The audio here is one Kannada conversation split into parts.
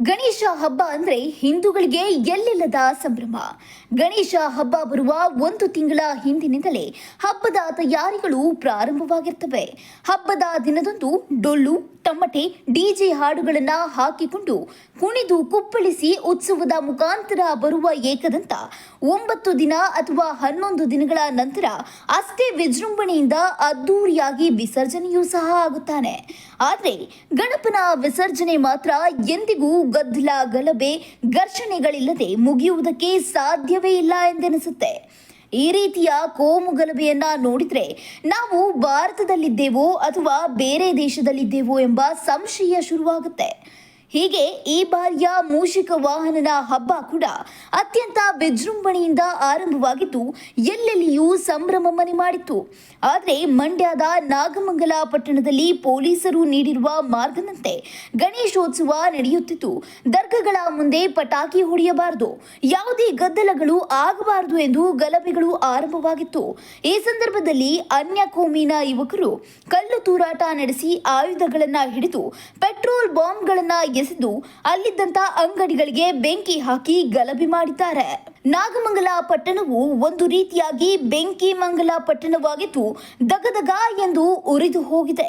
ಗಣೇಶ ಹಬ್ಬ ಅಂದ್ರೆ ಹಿಂದೂಗಳಿಗೆ ಎಲ್ಲಿಲ್ಲದ ಸಂಭ್ರಮ. ಗಣೇಶ ಹಬ್ಬ ಬರುವ ಒಂದು ತಿಂಗಳ ಹಿಂದಿನಿಂದಲೇ ಹಬ್ಬದ ತಯಾರಿಗಳು ಪ್ರಾರಂಭವಾಗಿರ್ತವೆ. ಹಬ್ಬದ ದಿನದಂದು ಡೊಳ್ಳು, ತಮಟೆ, ಡಿಜೆ ಹಾಡುಗಳನ್ನ ಹಾಕಿಕೊಂಡು ಕುಣಿದು ಕುಪ್ಪಳಿಸಿ ಉತ್ಸವದ ಮುಖಾಂತರ ಬರುವ ಏಕದಂತ 9 ದಿನ ಅಥವಾ 11 ದಿನಗಳ ನಂತರ ಅಷ್ಟೇ ವಿಜೃಂಭಣೆಯಿಂದ ಅದ್ದೂರಿಯಾಗಿ ವಿಸರ್ಜನೆಯೂ ಸಹ ಆಗುತ್ತಾನೆ. ಆದರೆ ಗಣಪನ ವಿಸರ್ಜನೆ ಮಾತ್ರ ಎಂದಿಗೂ ಗದ್ದಲ, ಗಲಭೆ, ಘರ್ಷಣೆಗಳಿಲ್ಲದೆ ಮುಗಿಯುವುದಕ್ಕೆ ಸಾಧ್ಯವೇ ಇಲ್ಲ ಎಂದೆನಿಸುತ್ತೆ. ಈ ರೀತಿಯ ಕೋಮು ಗಲಭೆಯನ್ನ ನೋಡಿದ್ರೆ ನಾವು ಭಾರತದಲ್ಲಿದ್ದೇವೋ ಅಥವಾ ಬೇರೆ ದೇಶದಲ್ಲಿದ್ದೇವೋ ಎಂಬ ಸಂಶಯ ಶುರುವಾಗುತ್ತೆ. ಹೀಗೆ ಈ ಬಾರಿಯ ಮೂಷಿಕ ವಾಹನದ ಹಬ್ಬ ಕೂಡ ಅತ್ಯಂತ ವಿಜೃಂಭಣೆಯಿಂದ ಆರಂಭವಾಗಿದ್ದು ಎಲ್ಲೆಲ್ಲಿಯೂ ಸಂಭ್ರಮ ಮನೆ ಮಾಡಿತ್ತು. ಆದರೆ ಮಂಡ್ಯದ ನಾಗಮಂಗಲ ಪಟ್ಟಣದಲ್ಲಿ ಪೊಲೀಸರು ನೀಡಿರುವ ಮಾರ್ಗದಂತೆ ಗಣೇಶೋತ್ಸವ ನಡೆಯುತ್ತಿತ್ತು. ದರ್ಗಗಳ ಮುಂದೆ ಪಟಾಕಿ ಹೊಡೆಯಬಾರದು, ಯಾವುದೇ ಗದ್ದಲಗಳು ಆಗಬಾರದು ಎಂದು ಗಲಭೆಗಳು ಆರಂಭವಾಗಿತ್ತು. ಈ ಸಂದರ್ಭದಲ್ಲಿ ಅನ್ಯ ಕೋಮಿನ ಯುವಕರು ಕಲ್ಲು ತೂರಾಟ ನಡೆಸಿ ಆಯುಧಗಳನ್ನ ಹಿಡಿದು ಪೆಟ್ರೋಲ್ ಬಾಂಬ್ಗಳನ್ನ ಎಸೆದು ಅಲ್ಲಿದ್ದಂತ ಅಂಗಡಿಗಳಿಗೆ ಬೆಂಕಿ ಹಾಕಿ ಗಲಭೆ ಮಾಡಿದ್ದಾರೆ. ನಾಗಮಂಗಲ ಪಟ್ಟಣವು ಒಂದು ರೀತಿಯಾಗಿ ಬೆಂಕಿ ಮಂಗಲ ಪಟ್ಟಣವಾಗಿದ್ದು ದಗದಗ ಎಂದು ಉರಿದು ಹೋಗಿದೆ.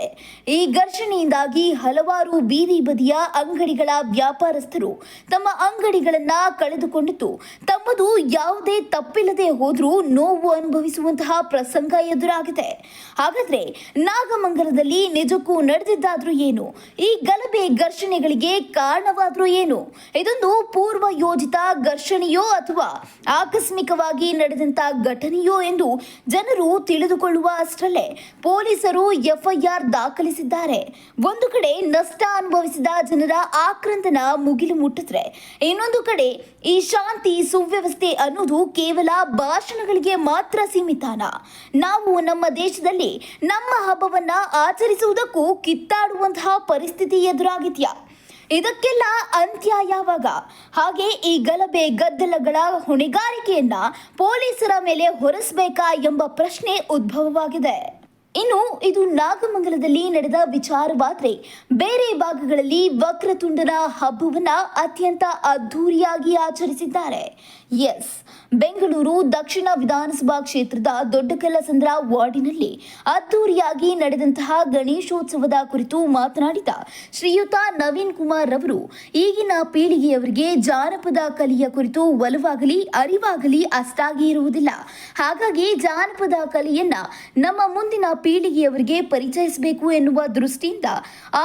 ಈ ಘರ್ಷಣೆಯಿಂದಾಗಿ ಹಲವಾರು ಬೀದಿ ಬದಿಯ ಅಂಗಡಿಗಳ ವ್ಯಾಪಾರಸ್ಥರು ತಮ್ಮ ಅಂಗಡಿಗಳನ್ನ ಕಳೆದುಕೊಂಡಿದ್ದು ತಮ್ಮದು ಯಾವುದೇ ತಪ್ಪಿಲ್ಲದೆ ಹೋದ್ರೂ ನೋವು ಅನುಭವಿಸುವಂತಹ ಪ್ರಸಂಗ ಎದುರಾಗಿದೆ. ಹಾಗಾದ್ರೆ ನಾಗಮಂಗಲದಲ್ಲಿ ನಿಜಕ್ಕೂ ನಡೆದಿದ್ದಾದ್ರೂ ಏನು? ಈ ಗಲಭೆ ಘರ್ಷಣೆಗಳಿಗೆ ಕಾರಣವಾದ್ರೂ ಏನು? ಇದೊಂದು ಪೂರ್ವ ಯೋಜಿತ ಘರ್ಷಣೆಯೋ ಅಥವಾ ಆಕಸ್ಮಿಕವಾಗಿ ನಡೆದಂತ ಘಟನೆಯೋ ಎಂದು ಜನರು ತಿಳಿದುಕೊಳ್ಳುವ ಅಷ್ಟರಲ್ಲೇ ಪೊಲೀಸರು ಎಫ್ಐಆರ್ ದಾಖಲಿಸಿದ್ದಾರೆ. ಒಂದು ಕಡೆ ನಷ್ಟ ಅನುಭವಿಸಿದ ಜನರ ಆಕ್ರಂದನ ಮುಗಿಲು ಮುಟ್ಟಿದ್ರೆ, ಇನ್ನೊಂದು ಕಡೆ ಈ ಶಾಂತಿ ಸುವ್ಯವಸ್ಥೆ ಅನ್ನೋದು ಕೇವಲ ಭಾಷಣಗಳಿಗೆ ಮಾತ್ರ ಸೀಮಿತನಾ? ನಾವು ನಮ್ಮ ದೇಶದಲ್ಲಿ ನಮ್ಮ ಹಬ್ಬವನ್ನ ಆಚರಿಸುವುದಕ್ಕೂ ಕಿತ್ತಾಡುವಂತಹ ಪರಿಸ್ಥಿತಿ ಎದುರಾಗಿದೆಯಾ? ಇದಕ್ಕೆಲ್ಲ ಅಂತ್ಯ ಯಾವಾಗ? ಹಾಗೆ ಈ ಗಲಭೆ ಗದ್ದಲಗಳ ಹೊಣೆಗಾರಿಕೆಯನ್ನ ಪೊಲೀಸರ ಮೇಲೆ ಹೊರಿಸಬೇಕಾ ಎಂಬ ಪ್ರಶ್ನೆ ಉದ್ಭವವಾಗಿದೆ. ಇನ್ನು ಇದು ನಾಗಮಂಗಲದಲ್ಲಿ ನಡೆದ ವಿಚಾರವಾದರೆ, ಬೇರೆ ಭಾಗಗಳಲ್ಲಿ ವಕ್ರತುಂಡನ ಹಬ್ಬವನ್ನ ಅತ್ಯಂತ ಅದ್ಧೂರಿಯಾಗಿ ಆಚರಿಸಿದ್ದಾರೆ. ಎಸ್, ಬೆಂಗಳೂರು ದಕ್ಷಿಣ ವಿಧಾನಸಭಾ ಕ್ಷೇತ್ರದ ದೊಡ್ಡಕಲ್ಲಸಂದ್ರ ವಾರ್ಡಿನಲ್ಲಿ ಅದ್ದೂರಿಯಾಗಿ ನಡೆದಂತಹ ಗಣೇಶೋತ್ಸವದ ಕುರಿತು ಮಾತನಾಡಿದ ಶ್ರೀಯುತ ನವೀನ್ ಕುಮಾರ್ ರವರು, ಈಗಿನ ಪೀಳಿಗೆಯವರಿಗೆ ಜಾನಪದ ಕಲೆಯ ಕುರಿತು ಒಲವಾಗಲಿ ಅರಿವಾಗಲಿ ಅಷ್ಟಾಗಿ ಇರುವುದಿಲ್ಲ. ಹಾಗಾಗಿ ಜಾನಪದ ಕಲೆಯನ್ನ ನಮ್ಮ ಮುಂದಿನ ಪೀಳಿಗೆಯವರಿಗೆ ಪರಿಚಯಿಸಬೇಕು ಎನ್ನುವ ದೃಷ್ಟಿಯಿಂದ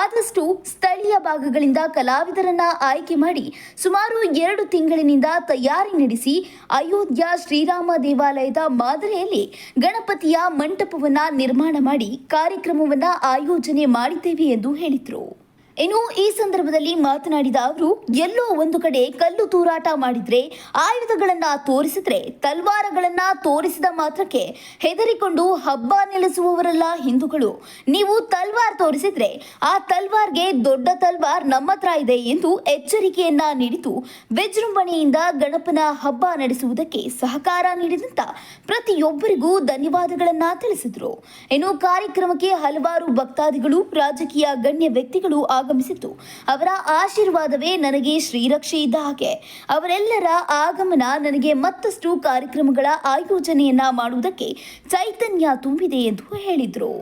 ಆದಷ್ಟು ಸ್ಥಳೀಯ ಭಾಗಗಳಿಂದ ಕಲಾವಿದರನ್ನ ಆಯ್ಕೆ ಮಾಡಿ ಸುಮಾರು 2 ತಿಂಗಳಿನಿಂದ ತಯಾರಿ ನಡೆಸಿ ಅಯೋಧ್ಯ ಶ್ರೀರಾಮ ದೇವಾಲಯದ ಮಾದರಿಯಲ್ಲಿ ಗಣಪತಿಯ ಮಂಟಪವನ್ನ ನಿರ್ಮಾಣ ಮಾಡಿ ಕಾರ್ಯಕ್ರಮವನ್ನ ಆಯೋಜನೆ ಮಾಡಿದ್ದೇವೆ ಎಂದು ಹೇಳಿದರು. ಇನ್ನು ಈ ಸಂದರ್ಭದಲ್ಲಿ ಮಾತನಾಡಿದ ಅವರು, ಎಲ್ಲೋ ಒಂದು ಕಡೆ ಕಲ್ಲು ತೂರಾಟ ಮಾಡಿದ್ರೆ, ಆಯುಧಗಳನ್ನ ತೋರಿಸಿದ್ರೆ, ತಲ್ವಾರಗಳನ್ನ ತೋರಿಸಿದ ಮಾತ್ರಕ್ಕೆ ಹೆದರಿಕೊಂಡು ಹಬ್ಬ ನಿಲ್ಲಿಸುವವರಲ್ಲ ಹಿಂದೂಗಳು. ನೀವು ತಲ್ವಾರ್ ತೋರಿಸಿದ್ರೆ ಆ ತಲ್ವಾರ್ಗೆ ದೊಡ್ಡ ತಲ್ವಾರ್ ನಮ್ಮ ಹತ್ರ ಇದೆ ಎಂದು ಎಚ್ಚರಿಕೆಯನ್ನ ನೀಡಿತು. ವಿಜೃಂಭಣೆಯಿಂದ ಗಣಪನ ಹಬ್ಬ ನಡೆಸುವುದಕ್ಕೆ ಸಹಕಾರ ನೀಡಿದಂತ ಪ್ರತಿಯೊಬ್ಬರಿಗೂ ಧನ್ಯವಾದಗಳನ್ನ ತಿಳಿಸಿದರು. ಇನ್ನು ಕಾರ್ಯಕ್ರಮಕ್ಕೆ ಹಲವಾರು ಭಕ್ತಾದಿಗಳು, ರಾಜಕೀಯ ಗಣ್ಯ ವ್ಯಕ್ತಿಗಳು ಆಗಮಿಸಿತ್ತು. ಅವರ ಆಶೀರ್ವಾದವೇ ನನಗೆ ಶ್ರೀರಕ್ಷೆ ಇದ್ದ ಹಾಗೆ. ಅವರೆಲ್ಲರ ಆಗಮನ ನನಗೆ ಮತ್ತಷ್ಟು ಕಾರ್ಯಕ್ರಮಗಳ ಆಯೋಜನೆಯನ್ನ ಮಾಡುವುದಕ್ಕೆ ಚೈತನ್ಯ ತುಂಬಿದೆ ಎಂದು ಹೇಳಿದರು.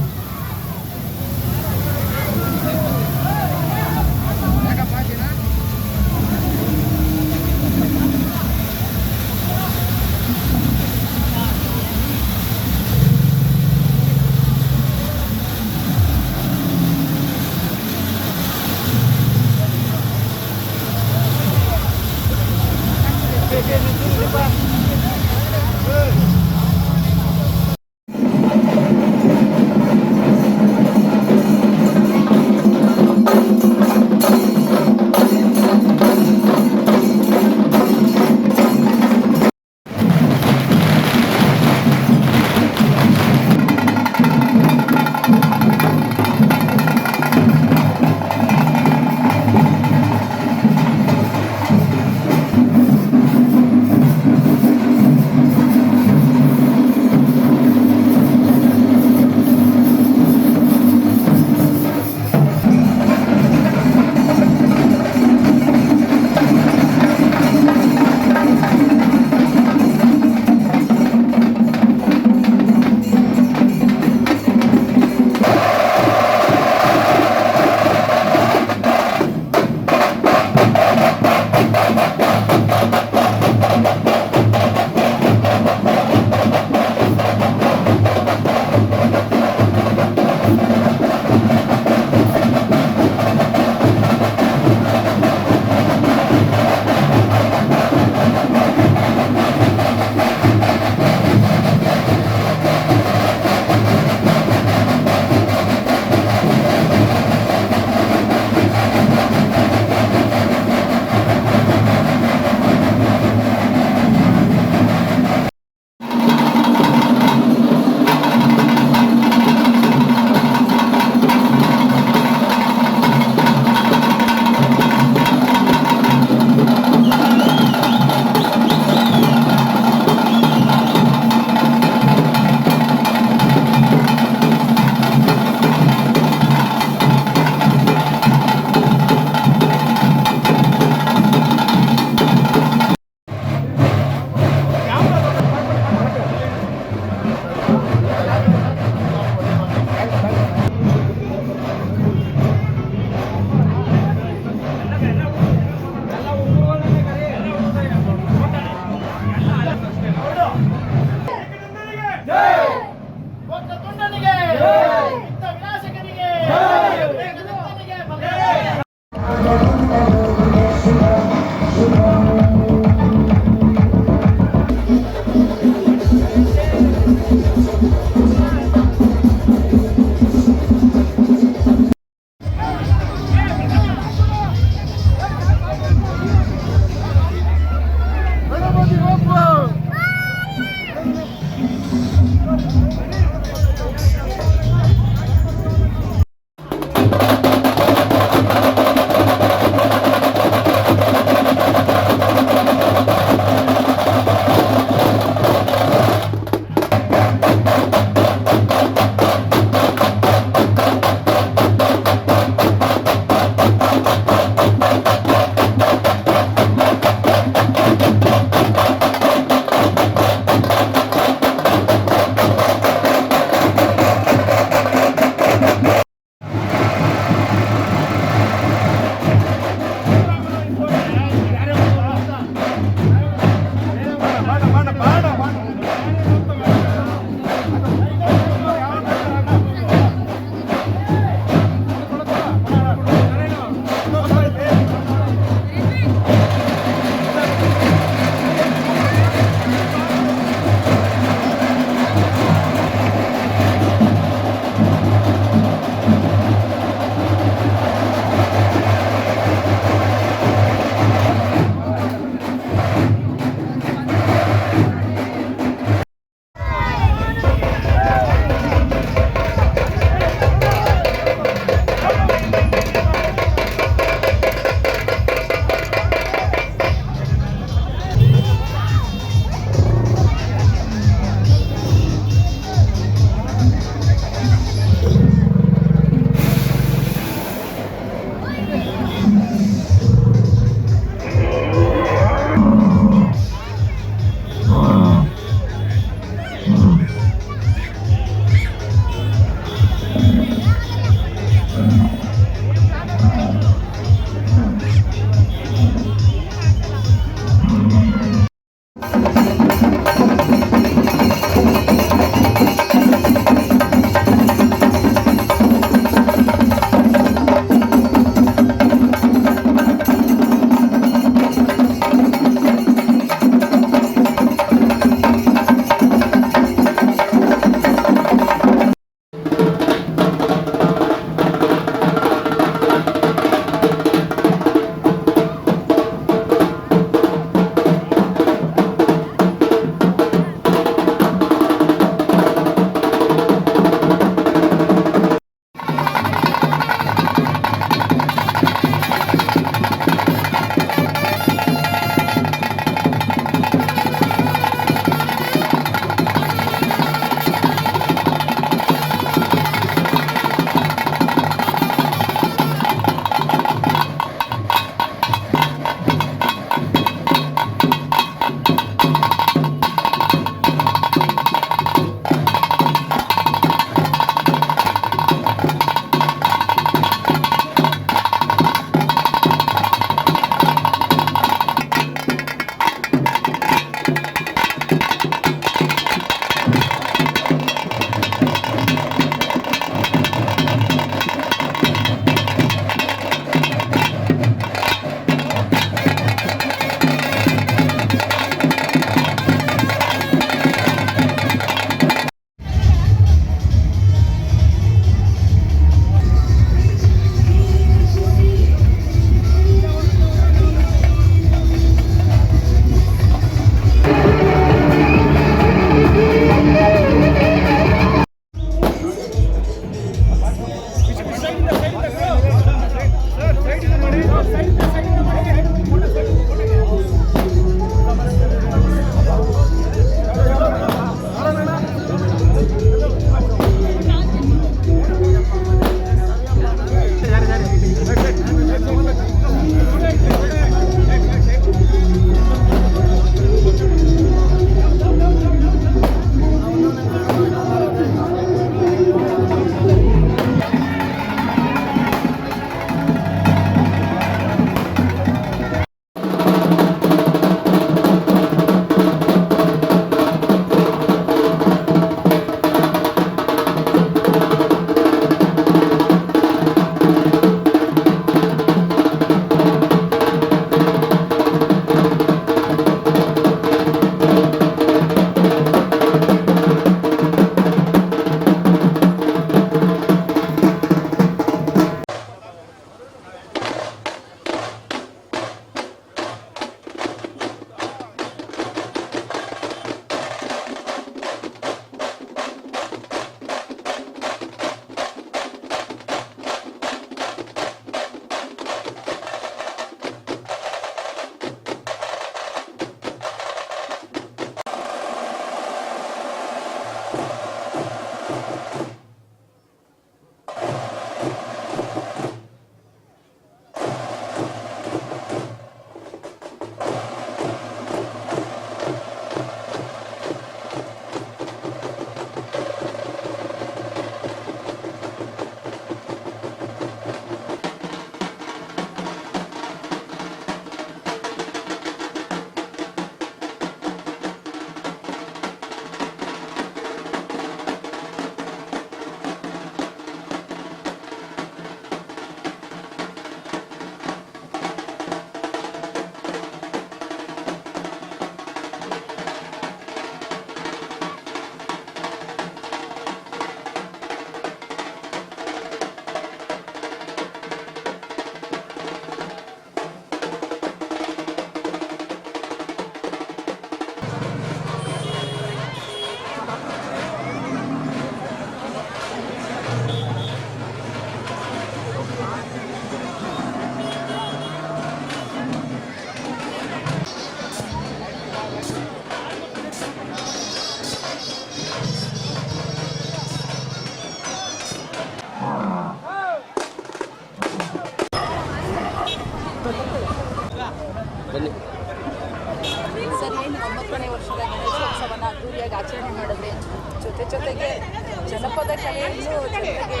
ಕಲೆಯನ್ನು ಜನರಿಗೆ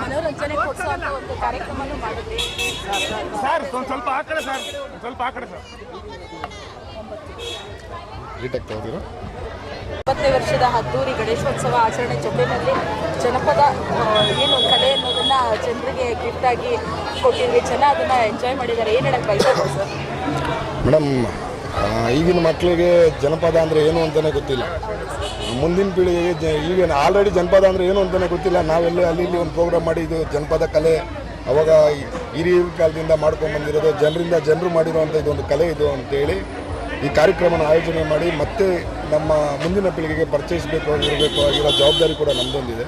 ಮನೋರಂಜನೆ ಕೊಡಿಸುವಂಥ ಒಂದು ಕಾರ್ಯಕ್ರಮನೂ ಮಾಡಿದ್ವಿ. ಸರ್ ಸ್ವಲ್ಪ ಆ ಕಡೆ ಸರ್, ಸ್ವಲ್ಪ ಆ ಕಡೆ ಸರ್. 20ನೇ ವರ್ಷದ ಅದ್ದೂರಿ ಗಣೇಶೋತ್ಸವ ಆಚರಣೆ ಜೊತೆಯಲ್ಲಿ ಜನಪದ ಏನು ಕಲೆ ಅನ್ನೋದನ್ನ ಜನರಿಗೆ ಗಿಫ್ಟ್ ಆಗಿ ಕೊಟ್ಟಿದ್ವಿ. ಜನ ಅದನ್ನ ಎಂಜಾಯ್ ಮಾಡಿದ್ದಾರೆ. ಏನು ಹೇಳಕ್ ಬಯಸ್ಬೋದು ಸರ್? ಮೇಡಮ್, ಈಗಿನ ಮಕ್ಕಳಿಗೆ ಜನಪದ ಅಂದರೆ ಏನು ಅಂತಲೇ ಗೊತ್ತಿಲ್ಲ. ಮುಂದಿನ ಪೀಳಿಗೆಗೆ ಈಗೇನು ಆಲ್ರೆಡಿ ಜನಪದ ಅಂದರೆ ಏನು ಅಂತಲೇ ಗೊತ್ತಿಲ್ಲ. ನಾವೆಲ್ಲ ಅಲ್ಲಿ ಇಲ್ಲಿ ಒಂದು ಪ್ರೋಗ್ರಾಮ್ ಮಾಡಿ ಇದು ಜನಪದ ಕಲೆ ಅವಾಗ ಹಿರಿಯ ಕಾಲದಿಂದ ಮಾಡ್ಕೊಂಡ್ಬಂದಿರೋದು, ಜನರು ಮಾಡಿರೋವಂಥ ಇದೊಂದು ಕಲೆ ಇದು ಅಂತೇಳಿ ಈ ಕಾರ್ಯಕ್ರಮನ ಆಯೋಜನೆ ಮಾಡಿ ಮತ್ತೆ ನಮ್ಮ ಮುಂದಿನ ಪೀಳಿಗೆಗೆ ಪರಿಚಯಿಸಬೇಕು ಆಗಿರೋ ಜವಾಬ್ದಾರಿ ಕೂಡ ನಮ್ಮದೊಂದಿದೆ.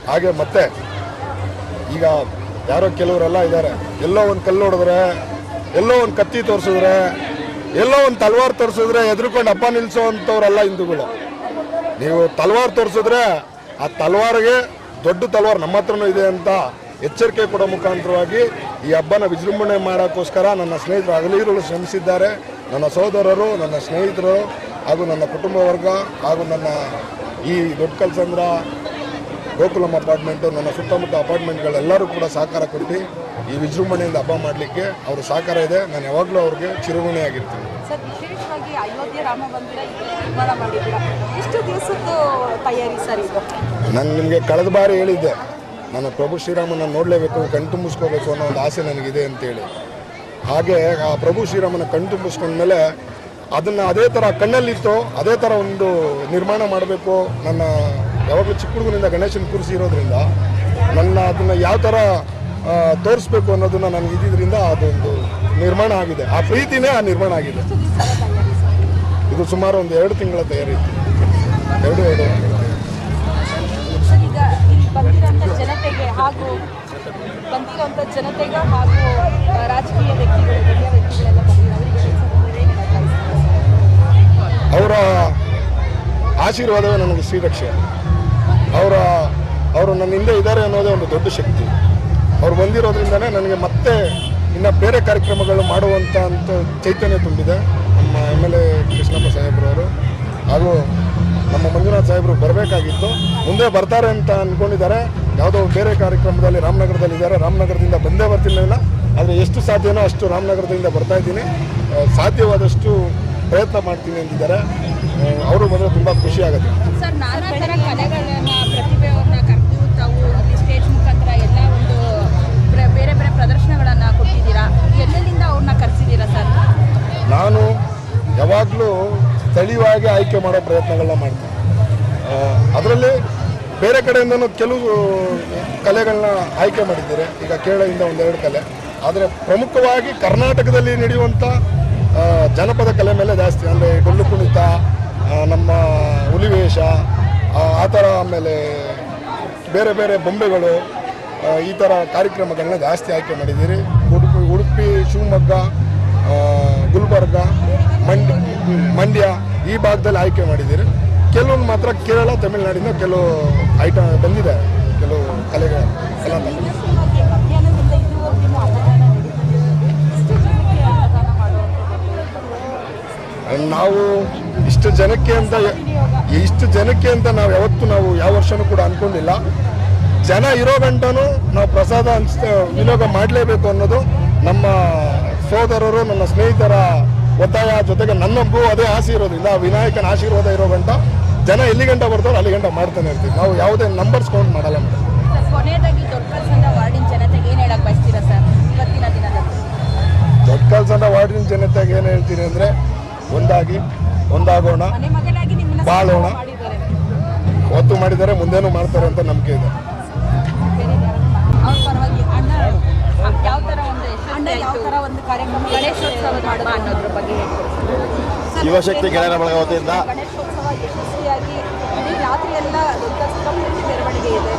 ಹಾಗೆ ಮತ್ತೆ ಈಗ ಯಾರೋ ಕೆಲವರೆಲ್ಲ ಇದ್ದಾರೆ, ಎಲ್ಲೋ ಒಂದು ಕಲ್ಲು ಹೊಡೆದ್ರೆ, ಎಲ್ಲೋ ಒಂದು ಕತ್ತಿ ತೋರಿಸಿದ್ರೆ, ಎಲ್ಲೋ ಒಂದು ತಲವಾರು ತೋರಿಸಿದ್ರೆ ಎದುರುಕೊಂಡು ಅಪ್ಪ ನಿಲ್ಲಿಸೋ ಅಂಥವ್ರಲ್ಲ ಹಿಂದೂಗಳು. ನೀವು ತಲವಾರು ತೋರಿಸಿದ್ರೆ ಆ ತಲವಾರಿಗೆ ದೊಡ್ಡ ತಲವಾರು ನಮ್ಮ ಹತ್ರನೂ ಇದೆ ಅಂತ ಎಚ್ಚರಿಕೆ ಕೊಡೋ ಮುಖಾಂತರವಾಗಿ ಈ ಹಬ್ಬನ ವಿಜೃಂಭಣೆ ಮಾಡೋಕ್ಕೋಸ್ಕರ ನನ್ನ ಸ್ನೇಹಿತರು ಹಗಲಿರುಳು ಶ್ರಮಿಸಿದ್ದಾರೆ. ನನ್ನ ಸಹೋದರರು, ನನ್ನ ಸ್ನೇಹಿತರು ಹಾಗೂ ನನ್ನ ಕುಟುಂಬ ವರ್ಗ ಹಾಗೂ ನನ್ನ ಈ ದೊಡ್ಡ ಕಲ್ಸಂದ್ರ ಗೋಕುಲಂ ಅಪಾರ್ಟ್ಮೆಂಟು, ನನ್ನ ಸುತ್ತಮುತ್ತ ಅಪಾರ್ಟ್ಮೆಂಟ್ಗಳೆಲ್ಲರೂ ಕೂಡ ಸಹಕಾರ ಕೊಟ್ಟು ಈ ವಿಜೃಂಭಣೆಯಿಂದ ಹಬ್ಬ ಮಾಡಲಿಕ್ಕೆ ಅವ್ರ ಸಹಕಾರ ಇದೆ. ನಾನು ಯಾವಾಗಲೂ ಅವ್ರಿಗೆ ಚಿರಋಣಿಯಾಗಿರ್ತೀನಿ. ಸರ್, ವಿಶೇಷವಾಗಿ ಅಯೋಧ್ಯೆ ರಾಮ ಮಂದಿರ ನಿರ್ಮಾಣ ಮಾಡಿದ್ದೀರಾ, ಎಷ್ಟು ದಿವಸದ್ದು ತಯಾರಿ ಸರ್ ಇದು? ನಾನು ನಿಮಗೆ ಕಳೆದ ಬಾರಿ ಹೇಳಿದ್ದೆ, ನಾನು ಪ್ರಭು ಶ್ರೀರಾಮನ ನೋಡಲೇಬೇಕು, ಕಣ್ತುಂಬಿಸ್ಕೋಬೇಕು ಅನ್ನೋ ಒಂದು ಆಸೆ ನನಗಿದೆ ಅಂತೇಳಿ. ಹಾಗೆ ಆ ಪ್ರಭು ಶ್ರೀರಾಮನ ಕಣ್ತುಂಬಿಸ್ಕೊಂಡ್ಮೇಲೆ ಅದನ್ನು ಅದೇ ಥರ ಕಣ್ಣಲ್ಲಿತ್ತು, ಅದೇ ಥರ ಒಂದು ನಿರ್ಮಾಣ ಮಾಡಬೇಕು. ನನ್ನ ಯಾವಾಗಲೂ ಚಿಕ್ಕ ಹುಡುಗನಿಂದ ಗಣೇಶನ ಕೂರಿಸಿರೋದ್ರಿಂದ ನನ್ನ ಅದನ್ನು ಯಾವ ಥರ ತೋರಿಸ್ಬೇಕು ಅನ್ನೋದನ್ನು ನನಗೆ ಇದ್ದಿದ್ದರಿಂದ ಅದೊಂದು ನಿರ್ಮಾಣ ಆಗಿದೆ. ಆ ಪ್ರೀತಿನೇ ಆ ನಿರ್ಮಾಣ ಆಗಿದೆ. ಇದು ಸುಮಾರು ಒಂದು 2 ತಿಂಗಳ ತಯಾರಿ ಇತ್ತು. ಎರಡು ಈಗ ಇಲ್ಲಿ ಬಂದಿರೋಂಥ ಜನತೆಗೆ ಹಾಗೂ ರಾಜಕೀಯ ವ್ಯಕ್ತಿಗಳು, ಹಿರಿಯ ವ್ಯಕ್ತಿಗಳೆಲ್ಲ ಅವರ ಆಶೀರ್ವಾದವೇ ನನಗೆ ಶ್ರೀರಕ್ಷೆ. ಅವರು ನನ್ನ ಹಿಂದೆ ಇದ್ದಾರೆ ಅನ್ನೋದೇ ಒಂದು ದೊಡ್ಡ ಶಕ್ತಿ. ಅವ್ರು ಬಂದಿರೋದ್ರಿಂದನೇ ನನಗೆ ಮತ್ತೆ ಇನ್ನು ಬೇರೆ ಕಾರ್ಯಕ್ರಮಗಳು ಮಾಡುವಂಥ ಚೈತನ್ಯ ತುಂಬಿದೆ. ನಮ್ಮ MLA ಕೃಷ್ಣಪ್ಪ ಸಾಹೇಬ್ರವರು ಹಾಗೂ ನಮ್ಮ ಮಂಜುನಾಥ್ ಸಾಹೇಬರು ಬರಬೇಕಾಗಿತ್ತು, ಮುಂದೆ ಬರ್ತಾರೆ ಅಂತ ಅಂದ್ಕೊಂಡಿದ್ದಾರೆ. ಯಾವುದೋ ಬೇರೆ ಕಾರ್ಯಕ್ರಮದಲ್ಲಿ ರಾಮನಗರದಲ್ಲಿದ್ದಾರೆ. ರಾಮನಗರದಿಂದ ಬಂದೇ ಬರ್ತಿಲ್ಲ, ಆದರೆ ಎಷ್ಟು ಸಾಧ್ಯನೋ ಅಷ್ಟು ರಾಮನಗರದಿಂದ ಬರ್ತಾ ಇದ್ದೀನಿ. ಸಾಧ್ಯವಾದಷ್ಟು ಪ್ರಯತ್ನ ಮಾಡ್ತೀನಿ ಅಂತಿದ್ದಾರೆ. ಅವರು ಬಂದರೆ ತುಂಬ ಖುಷಿ ಆಗುತ್ತೆ. ಸರ್, ನಾನಾ ಥರ ಕಲೆಗಳನ್ನು, ಪ್ರತಿಭೆಯವ್ರನ್ನ ಕರೆದು ತಾವು ಇಲ್ಲಿ ಸ್ಟೇಜ್ ಮುಖಾಂತರ ಎಲ್ಲ ಒಂದು ಬೇರೆ ಬೇರೆ ಪ್ರದರ್ಶನಗಳನ್ನು ಕೊಟ್ಟಿದ್ದೀರಾ. ಎಲ್ಲೆಲ್ಲಿಂದ ಅವ್ರನ್ನ ಕರೆಸಿದ್ದೀರಾ ಸರ್? ನಾನು ಯಾವಾಗಲೂ ಸ್ಥಳೀಯವಾಗಿ ಆಯ್ಕೆ ಮಾಡೋ ಪ್ರಯತ್ನಗಳನ್ನ ಮಾಡ್ತೀನಿ. ಅದರಲ್ಲಿ ಬೇರೆ ಕಡೆಯಿಂದನೂ ಕೆಲವು ಕಲೆಗಳನ್ನ ಆಯ್ಕೆ ಮಾಡಿದ್ದೀರಿ. ಈಗ ಕೇರಳದಿಂದ 1-2 ಕಲೆ, ಆದರೆ ಪ್ರಮುಖವಾಗಿ ಕರ್ನಾಟಕದಲ್ಲಿ ನಡೆಯುವಂಥ ಜನಪದ ಕಲೆ ಮೇಲೆ ಜಾಸ್ತಿ, ಅಂದರೆ ಡೊಳ್ಳು ಕುಣಿತ, ನಮ್ಮ ಹುಲಿವೇಷ, ಆ ಥರ, ಆಮೇಲೆ ಬೇರೆ ಬೇರೆ ಬೊಂಬೆಗಳು, ಈ ಥರ ಕಾರ್ಯಕ್ರಮಗಳನ್ನ ಜಾಸ್ತಿ ಆಯ್ಕೆ ಮಾಡಿದ್ದೀರಿ. ಉಡುಪಿ, ಶಿವಮೊಗ್ಗ, ಗುಲ್ಬರ್ಗ, ಮಂಡ್ಯ ಈ ಭಾಗದಲ್ಲಿ ಆಯ್ಕೆ ಮಾಡಿದ್ದೀರಿ. ಕೆಲವೊಂದು ಮಾತ್ರ ಕೇರಳ, ತಮಿಳುನಾಡಿಂದ ಕೆಲವು ಐಟಮ್ ಬಂದಿದೆ, ಕೆಲವು ಕಲೆಗಳು ಎಲ್ಲ ನಾವು ಇಷ್ಟು ಜನಕ್ಕೆ ಅಂತ ನಾವು ಯಾವತ್ತೂ ಯಾವ ವರ್ಷನೂ ಕೂಡ ಅಂದ್ಕೊಂಡಿಲ್ಲ. ಜನ ಇರೋ ಗಂಟನೂ ನಾವು ಪ್ರಸಾದ ವಿನಿಯೋಗ ಮಾಡಲೇಬೇಕು ಅನ್ನೋದು ನಮ್ಮ ಸೋದರರು, ನನ್ನ ಸ್ನೇಹಿತರ ಒತ್ತಾಯ, ಜೊತೆಗೆ ನನ್ನೊಬ್ಬು ಅದೇ ಆಸೆ ಇರೋದ್ರಿಂದ ವಿನಾಯಕನ ಆಶೀರ್ವಾದ ಇರೋ ಗಂಟ ಜನ ಎಲ್ಲಿ ಗಂಟ ಬರ್ತಾರೋ ಅಲ್ಲಿ ಗಂಟ ಮಾಡ್ತಾನೆ ಇರ್ತೀವಿ. ನಾವು ಯಾವುದೇ ನಂಬರ್ಸ್ ಕೌಂಟ್ ಮಾಡಲ್ಲ ಮೇಡಮ್. ಕೊನೆಯದಾಗಿ ದೊಡ್ಡ ಕಲ್ಸಂದ್ರ ವಾರ್ಡಿನ ಜನತೆಗೆ ಏನು ಹೇಳಕ್ಕೆ ಬಯಸ್ತೀರಾ ಸರ್ ಇವತ್ತಿನ ದಿನದಲ್ಲಿ? ದೊಡ್ಡ ಕಲ್ಸಂದ್ರ ವಾರ್ಡಿನ ಜನತೆಗೆ ಏನು ಹೇಳ್ತೀನಿ ಅಂದರೆ, ಒಂದಾಗೋಣ, ಬಾಳೋಣ. ಅವತ್ತು ಮಾಡಿದ್ದಾರೆ, ಮುಂದೇನೂ ಮಾಡ್ತಾರೆ ಅಂತ ನಂಬಿಕೆ ಇದೆ. ಯುವಶಕ್ತಿ ಗೆಳೆಯರ ಬಳಗ ವತಿಯಿಂದ ಗಣೇಶೋತ್ಸವ ಯಶಸ್ವಿಯಾಗಿ ಇಡೀ ರಾತ್ರಿ ಎಲ್ಲ ದೊಡ್ಡ ಮೆರವಣಿಗೆ ಇದೆ.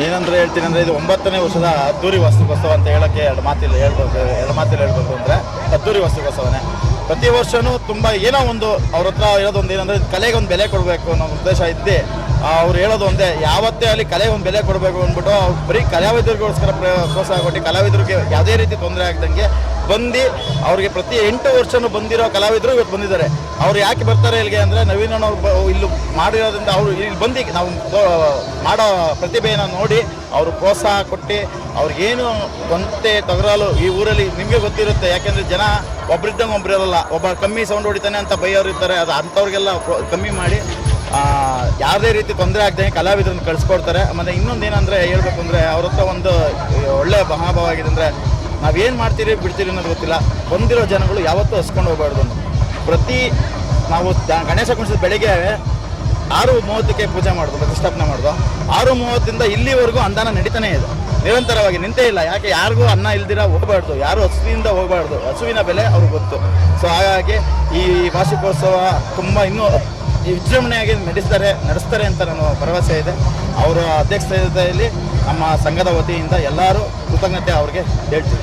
ಏನಂದ್ರೆ ಹೇಳ್ತೀನಿ ಅಂದರೆ, ಇದು 9ನೇ ವರ್ಷದ ಅದ್ದೂರಿ ವಾರ್ಷಿಕೋತ್ಸವ ಅಂತ ಹೇಳೋಕ್ಕೆ ಎರಡು ಮಾತಿಲ್ಲ ಹೇಳ್ಬೇಕು ಅಂದರೆ ಅದ್ದೂರಿ ವಾರ್ಷಿಕೋತ್ಸವನೇ. ಪ್ರತಿ ವರ್ಷವೂ ತುಂಬ ಏನೋ ಒಂದು ಅವ್ರ ಹತ್ರ ಹೇಳೋದೊಂದು ಏನಂದರೆ, ಕಲೆಗೆ ಒಂದು ಬೆಲೆ ಕೊಡಬೇಕು ಅನ್ನೋ ಉದ್ದೇಶ ಇದ್ದೆ. ಅವ್ರು ಹೇಳೋದು ಒಂದೇ, ಯಾವತ್ತೇ ಅಲ್ಲಿ ಕಲೆಗೆ ಒಂದು ಬೆಲೆ ಕೊಡಬೇಕು ಅಂದ್ಬಿಟ್ಟು ಅವ್ರು ಬರೀ ಕಲಾವಿದರಿಗೋಸ್ಕರ ಪ್ರೋತ್ಸಾಹ ಕೊಟ್ಟು ಕಲಾವಿದರಿಗೆ ಯಾವುದೇ ರೀತಿ ತೊಂದರೆ ಆಗದಂಗೆ ಬಂದು ಅವ್ರಿಗೆ ಪ್ರತಿ 8 ವರ್ಷನೂ ಬಂದಿರೋ ಕಲಾವಿದರು ಇವತ್ತು ಬಂದಿದ್ದಾರೆ. ಅವ್ರು ಯಾಕೆ ಬರ್ತಾರೆ ಇಲ್ಲಿಗೆ ಅಂದರೆ ನವೀನವ್ರು ಇಲ್ಲಿ ಮಾಡಿರೋದ್ರಿಂದ ಅವರು ಇಲ್ಲಿ ಬಂದು ನಾವು ಮಾಡೋ ಪ್ರತಿಭೆಯನ್ನು ನೋಡಿ ಅವರು ಪ್ರೋತ್ಸಾಹ ಕೊಟ್ಟು ಅವ್ರಿಗೇನು ಗೊಂತೆ ತೊಗರಾಲು ಈ ಊರಲ್ಲಿ ನಿಮಗೆ ಗೊತ್ತಿರುತ್ತೆ. ಯಾಕೆಂದರೆ ಜನ ಒಬ್ರಿದ್ದಂಗೆ ಒಬ್ರು ಇರಲ್ಲ, ಒಬ್ಬ ಕಮ್ಮಿ ಸೌಂಡ್ ಹೊಡಿತಾನೆ ಅಂತ ಬೈಯೋರು ಇರ್ತಾರೆ. ಅದು ಅಂಥವ್ರಿಗೆಲ್ಲ ಕಮ್ಮಿ ಮಾಡಿ ಯಾವುದೇ ರೀತಿ ತೊಂದರೆ ಆಗದೆ ಕಲಾವಿದರನ್ನು ಕಳಿಸ್ಕೊಡ್ತಾರೆ. ಆಮೇಲೆ ಇನ್ನೊಂದು ಏನಂದರೆ ಹೇಳ್ಬೇಕು ಅಂದರೆ ಅವ್ರ ಹತ್ರ ಒಂದು ಒಳ್ಳೆಯ ಮಹಾಭಾವ ಆಗಿದೆ ಅಂದರೆ ನಾವೇನು ಮಾಡ್ತೀರಿ ಬಿಡ್ತೀರಿ ಅನ್ನೋದು ಗೊತ್ತಿಲ್ಲ, ಬಂದಿರೋ ಜನಗಳು ಯಾವತ್ತೂ ಹಸ್ಕೊಂಡು ಹೋಗಬಾರ್ದು. ನಾವು ಗಣೇಶ ಕುಣಿಸಿದ ಬೆಳಿಗ್ಗೆ 6:30ಕ್ಕೆ ಪೂಜೆ ಮಾಡೋದು, ಪ್ರತಿಷ್ಠಾಪನೆ ಮಾಡೋದು. 6:30ದಿಂದ ಇಲ್ಲಿವರೆಗೂ ಅನ್ನಾನ ನಡೀತಾನೆ ಇದೆ, ನಿರಂತರವಾಗಿ ನಿಂತೇ ಇಲ್ಲ. ಯಾಕೆ ಯಾರಿಗೂ ಅನ್ನ ಇಲ್ದಿರ ಹೋಗಬಾರ್ದು, ಯಾರು ಹಸುವಿಂದ ಹೋಗಬಾರ್ದು, ಹಸುವಿನ ಬೆಲೆ ಅವ್ರಿಗೆ ಗೊತ್ತು. ಸೊ ಹಾಗಾಗಿ ಈ ವಾರ್ಷಿಕೋತ್ಸವ ತುಂಬ ಇನ್ನೂ ವಿಜೃಂಭಣೆಯಾಗಿ ನಡೆಸ್ತಾರೆ ಅಂತ ನಾನು ಭರವಸೆ ಇದೆ. ಅವರ ಅಧ್ಯಕ್ಷತೆಯಲ್ಲಿ ನಮ್ಮ ಸಂಘದ ವತಿಯಿಂದ ಎಲ್ಲರೂ ಕೃತಜ್ಞತೆ ಅವ್ರಿಗೆ ಹೇಳ್ತೀವಿ.